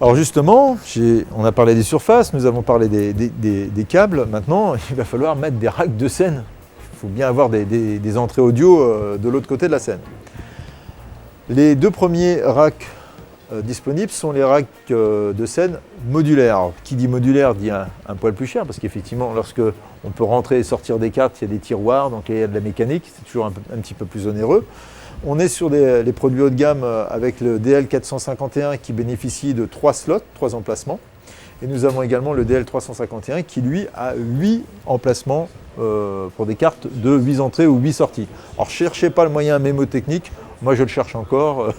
Alors justement, on a parlé des surfaces, nous avons parlé des câbles. Maintenant, il va falloir mettre des racks de scène. Il faut bien avoir des entrées audio de l'autre côté de la scène. Les deux premiers racks disponibles sont les racks de scène modulaires. Alors, qui dit modulaire dit un poil plus cher, parce qu'effectivement, lorsque on peut rentrer et sortir des cartes, il y a des tiroirs, donc il y a de la mécanique, c'est toujours un petit peu plus onéreux. On est sur les produits haut de gamme avec le DL451 qui bénéficie de 3 slots, 3 emplacements. Et nous avons également le DL351 qui, lui, a 8 emplacements pour des cartes de 8 entrées ou 8 sorties. Alors, ne cherchez pas le moyen mémotechnique, moi je le cherche encore.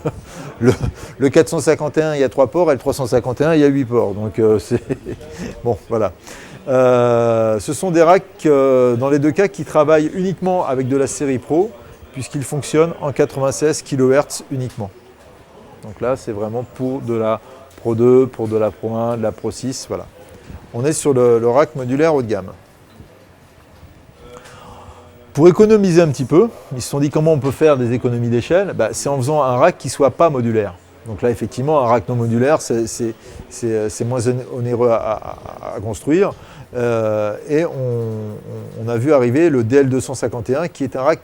Le 451, il y a 3 ports, et le 351, il y a 8 ports. Donc, c'est... Bon, voilà. Ce sont des racks, dans les deux cas, qui travaillent uniquement avec de la série Pro, puisqu'il fonctionne en 96 kHz uniquement. Donc là, c'est vraiment pour de la Pro 2, pour de la Pro 1, de la Pro 6, voilà. On est sur le rack modulaire haut de gamme. Pour économiser un petit peu, ils se sont dit comment on peut faire des économies d'échelle, c'est en faisant un rack qui ne soit pas modulaire. Donc là, effectivement, un rack non modulaire, c'est moins onéreux à construire. Et on a vu arriver le DL251, qui est un rack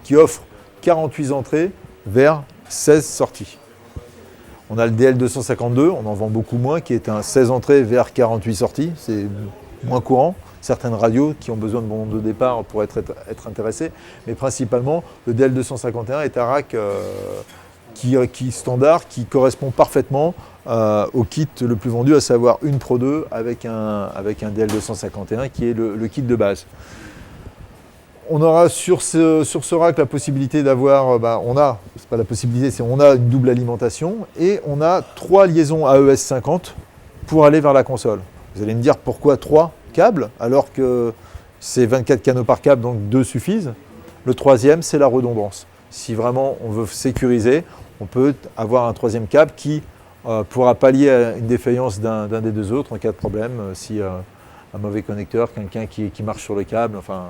qui offre 48 entrées vers 16 sorties. On a le DL252, on en vend beaucoup moins, qui est un 16 entrées vers 48 sorties, c'est moins courant. Certaines radios qui ont besoin de bon nombre de départ pourraient être intéressées, mais principalement le DL251 est un rack qui standard, qui correspond parfaitement au kit le plus vendu, à savoir une Pro 2 avec un DL251 qui est le kit de base. On aura sur ce rack la possibilité d'avoir, c'est pas la possibilité, c'est on a une double alimentation et on a 3 liaisons AES 50 pour aller vers la console. Vous allez me dire pourquoi 3 câbles alors que c'est 24 canaux par câble, donc 2 suffisent. Le troisième, c'est la redondance. Si vraiment on veut sécuriser, on peut avoir un troisième câble qui pourra pallier à une défaillance d'un des deux autres en cas de problème, si un mauvais connecteur, quelqu'un qui marche sur le câble, enfin,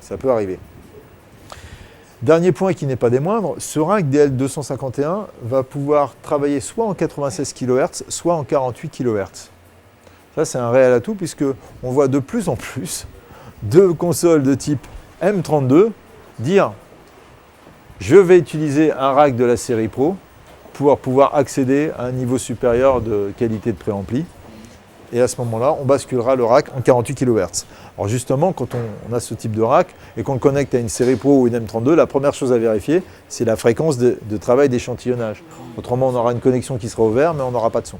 ça peut arriver. Dernier point qui n'est pas des moindres, ce rack DL251 va pouvoir travailler soit en 96 kHz, soit en 48 kHz. Ça, c'est un réel atout puisqu'on voit de plus en plus de consoles de type M32 dire « Je vais utiliser un rack de la série Pro pour pouvoir accéder à un niveau supérieur de qualité de préampli. » Et à ce moment-là, on basculera le rack en 48 kHz. Alors justement, quand on a ce type de rack et qu'on le connecte à une série Pro ou une M32, la première chose à vérifier, c'est la fréquence de travail d'échantillonnage. Autrement, on aura une connexion qui sera ouverte, mais on n'aura pas de son.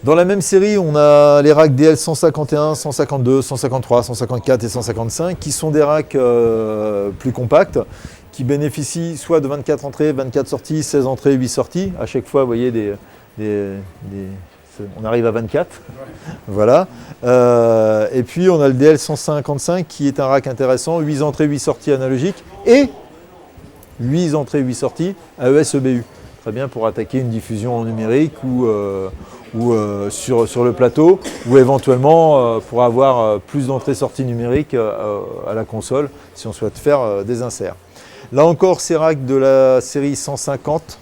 Dans la même série, on a les racks DL 151, 152, 153, 154 et 155, qui sont des racks plus compacts, qui bénéficient soit de 24 entrées, 24 sorties, 16 entrées, 8 sorties. À chaque fois, vous voyez, on arrive à 24. Voilà. Et puis, on a le DL 155, qui est un rack intéressant, 8 entrées, 8 sorties analogiques, et 8 entrées, 8 sorties AES EBU. Très bien pour attaquer une diffusion en numérique ou sur le plateau, ou éventuellement pour avoir plus d'entrées-sorties numériques à la console, si on souhaite faire des inserts. Là encore, ces racks de la série 150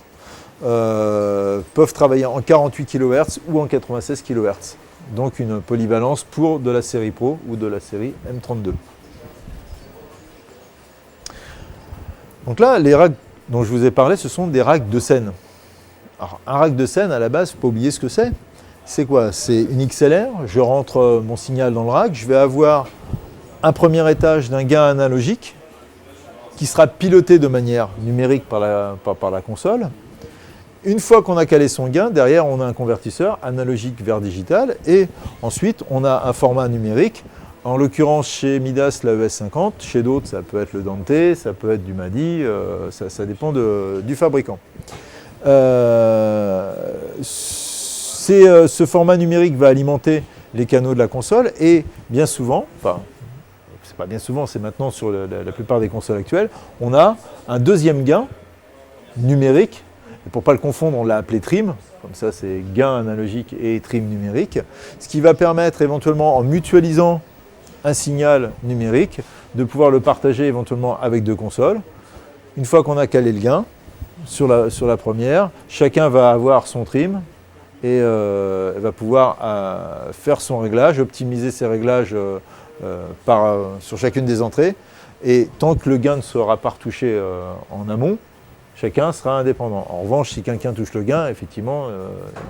peuvent travailler en 48 kHz ou en 96 kHz. Donc une polyvalence pour de la série Pro ou de la série M32. Donc là, les racks dont je vous ai parlé, ce sont des racks de scène. Alors, un rack de scène, à la base, il ne faut pas oublier ce que c'est. C'est quoi? C'est une XLR, je rentre mon signal dans le rack, je vais avoir un premier étage d'un gain analogique qui sera piloté de manière numérique par la console. Une fois qu'on a calé son gain, derrière on a un convertisseur analogique vers digital et ensuite on a un format numérique. En l'occurrence chez Midas la ES50, chez d'autres ça peut être le Dante, ça peut être du MADI, ça dépend du fabricant. Ce format numérique va alimenter les canaux de la console et bien souvent, enfin c'est pas bien souvent, c'est maintenant sur la plupart des consoles actuelles, on a un deuxième gain numérique Et pour ne pas le confondre, on l'a appelé trim, comme ça c'est gain analogique et trim numérique, ce qui va permettre éventuellement, en mutualisant un signal numérique, de pouvoir le partager éventuellement avec deux consoles. Une fois qu'on a calé le gain sur la première, chacun va avoir son trim et va pouvoir faire son réglage, optimiser ses réglages sur chacune des entrées. Et tant que le gain ne sera pas retouché en amont, chacun sera indépendant. En revanche, si quelqu'un touche le gain, effectivement,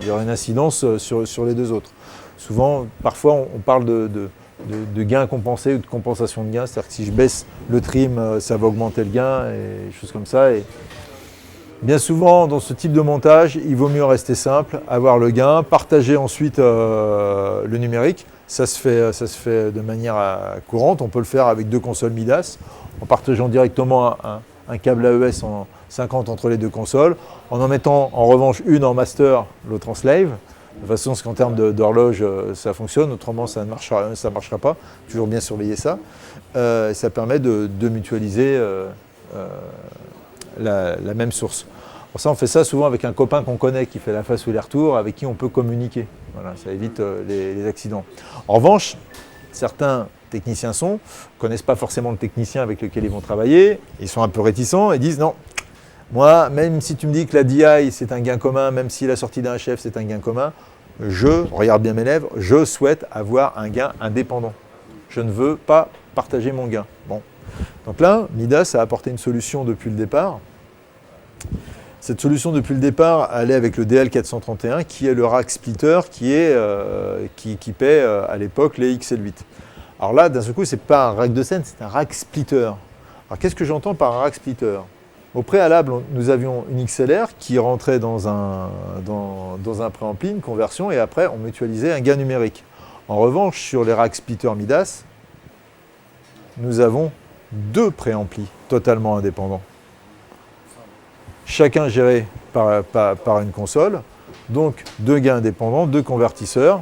il y aura une incidence sur les deux autres. Souvent, parfois, on parle de gain compensé ou de compensation de gain. C'est-à-dire que si je baisse le trim, ça va augmenter le gain et des choses comme ça. Et bien souvent, dans ce type de montage, il vaut mieux rester simple, avoir le gain, partager ensuite le numérique. Ça se fait de manière courante. On peut le faire avec deux consoles Midas, en partageant directement un câble AES en 50 entre les deux consoles, en mettant en revanche une en master, l'autre en slave, de façon à ce qu'en termes d'horloge, ça fonctionne, autrement ça ne marchera pas. Toujours bien surveiller ça. Ça permet de mutualiser la même source. Pour ça, on fait ça souvent avec un copain qu'on connaît qui fait la face ou les retours, avec qui on peut communiquer. Voilà, ça évite les accidents. En revanche, certains techniciens son ne connaissent pas forcément le technicien avec lequel ils vont travailler, ils sont un peu réticents et disent non, moi, même si tu me dis que la DI c'est un gain commun, même si la sortie d'un HF c'est un gain commun, regarde bien mes lèvres, je souhaite avoir un gain indépendant. Je ne veux pas partager mon gain. Bon. Donc là, Midas a apporté une solution depuis le départ. Cette solution depuis le départ, elle est avec le DL431 qui est le rack splitter qui équipait à l'époque les XL8. Alors là, d'un seul coup, ce n'est pas un rack de scène, c'est un rack splitter. Alors qu'est-ce que j'entends par un rack splitter? Au préalable, nous avions une XLR qui rentrait dans un préampli, une conversion, et après on mutualisait un gain numérique. En revanche, sur les rack splitter Midas, nous avons deux préamplis totalement indépendants. Chacun géré par une console, donc deux gains indépendants, deux convertisseurs,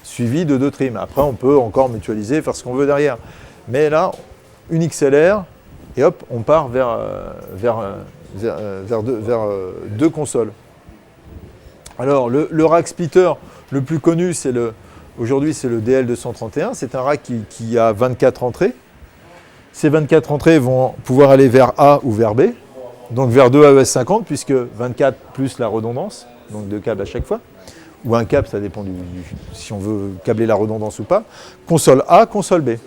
suivis de deux trims. Après, on peut encore mutualiser, faire ce qu'on veut derrière. Mais là, une XLR, et hop, on part vers deux consoles. Alors, le rack splitter le plus connu, aujourd'hui, c'est le DL231. C'est un rack qui a 24 entrées. Ces 24 entrées vont pouvoir aller vers A ou vers B. Donc vers 2 AES50, puisque 24 plus la redondance, donc deux câbles à chaque fois, ou un câble, ça dépend si on veut câbler la redondance ou pas. Console A, console B.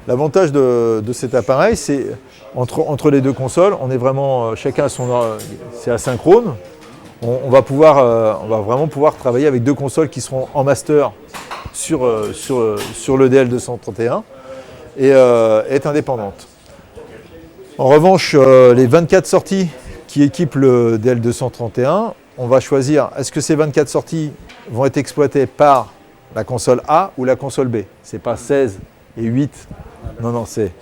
L'avantage de cet appareil, c'est entre les deux consoles, on est vraiment chacun à c'est asynchrone. On va vraiment pouvoir travailler avec deux consoles qui seront en master sur le DL231 et être indépendantes. En revanche, les 24 sorties qui équipent le DL231, on va choisir, est-ce que ces 24 sorties vont être exploitées par la console A ou la console B? Ce n'est pas 16 et 8. Non, c'est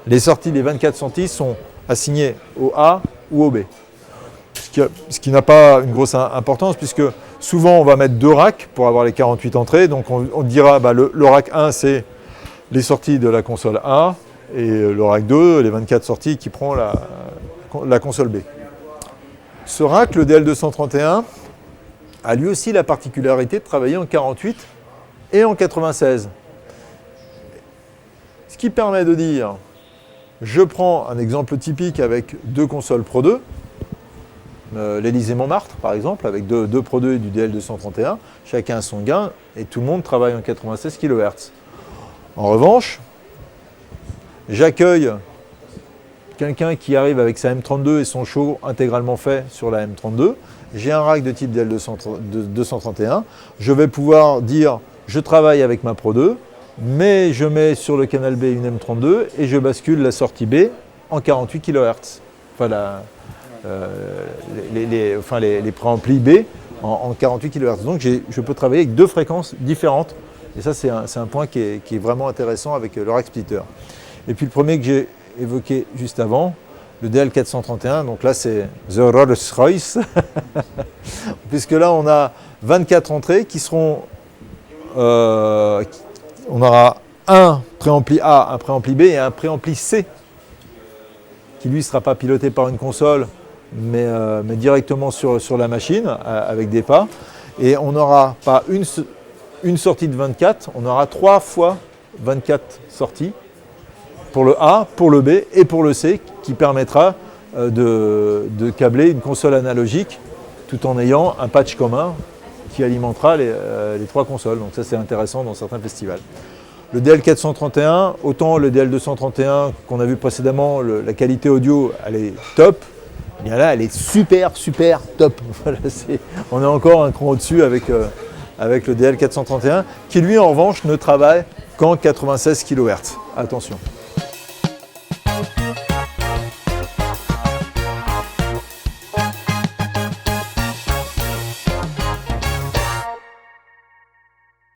les 24 sorties sont assignées au A ou au B. Ce qui n'a pas une grosse importance, puisque souvent on va mettre deux racks pour avoir les 48 entrées. Donc on dira, le rack 1, c'est les sorties de la console A, et le rack 2, les 24 sorties qui prend la console B. Ce rack, le DL231, a lui aussi la particularité de travailler en 48 et en 96. Ce qui permet de dire, je prends un exemple typique avec deux consoles Pro 2, l'Élysée Montmartre par exemple, avec deux Pro 2 et du DL231, chacun a son gain et tout le monde travaille en 96 kHz. En revanche, j'accueille quelqu'un qui arrive avec sa M32 et son show intégralement fait sur la M32. J'ai un rack de type DL231. Je vais pouvoir dire, je travaille avec ma Pro 2, mais je mets sur le canal B une M32 et je bascule la sortie B en 48 kHz. Enfin, les préamplis B en 48 kHz. Donc je peux travailler avec deux fréquences différentes. Et ça, c'est un point qui est vraiment intéressant avec le rack splitter. Et puis le premier que j'ai évoqué juste avant, le DL431, donc là c'est The Rolls-Royce, puisque là on a 24 entrées qui seront, on aura un préampli A, un préampli B et un préampli C, qui lui ne sera pas piloté par une console, mais directement sur la machine, avec des pas. Et on n'aura pas une sortie de 24, on aura 3 fois 24 sorties pour le A, pour le B et pour le C, qui permettra de câbler une console analogique tout en ayant un patch commun qui alimentera les 3 consoles. Donc ça, c'est intéressant dans certains festivals. Le DL431, autant le DL231 qu'on a vu précédemment, la qualité audio, elle est top. Et bien là, elle est super top. Voilà, on est encore un cran au-dessus avec le DL431, qui lui, en revanche, ne travaille qu'en 96 kHz. Attention.